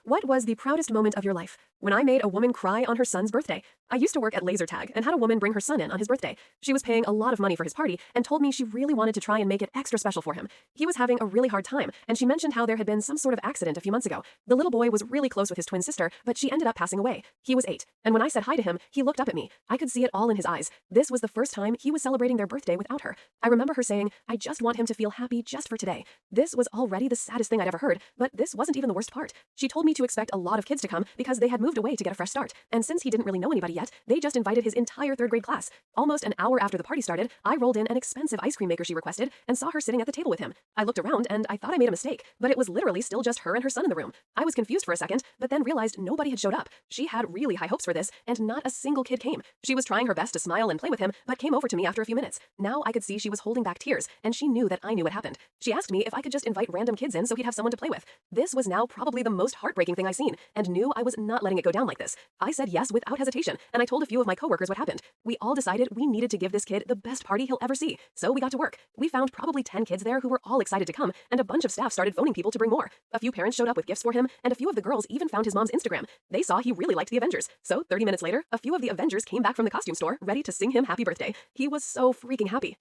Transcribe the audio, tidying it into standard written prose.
What was the proudest moment of your life? When I made a woman cry on her son's birthday. I used to work at laser tag and had a woman bring her son in on his birthday. She was paying a lot of money for his party and told me she really wanted to try and make it extra special for him. He was having a really hard time, and she mentioned how there had been some sort of accident a few months ago. The little boy was really close with his twin sister, but she ended up passing away. He was 8, and when I said hi to him, he looked up at me. I could see it all in his eyes. This was the first time he was celebrating their birthday without her. I remember her saying, "I just want him to feel happy just for today." This was already the saddest thing I'd ever heard, but this wasn't even the worst part. She told me to expect a lot of kids to come because they had moved away to get a fresh start, and since he didn't really know anybody yet, they just invited his entire 3rd grade class. Almost an hour after the party started, I rolled in an expensive ice cream maker she requested and saw her sitting at the table with him. I looked around and I thought I made a mistake, but it was literally still just her and her son in the room. I was confused for a second, but then realized nobody had showed up. She had really high hopes for this, and not a single kid came. She was trying her best to smile and play with him, but came over to me after a few minutes. Now I could see she was holding back tears, and she knew that I knew what happened. She asked me if I could just invite random kids in so he'd have someone to play with. This was now probably the most heartbreaking thing I'd seen, and knew I was not letting it go down like this. I said yes without hesitation, and I told a few of my coworkers what happened. We all decided we needed to give this kid the best party he'll ever see, so we got to work. We found probably 10 kids there who were all excited to come, and a bunch of staff started phoning people to bring more. A few parents showed up with gifts for him, and a few of the girls even found his mom's Instagram. They saw he really liked the Avengers, so 30 minutes later, a few of the Avengers came back from the costume store ready to sing him happy birthday. He was so freaking happy.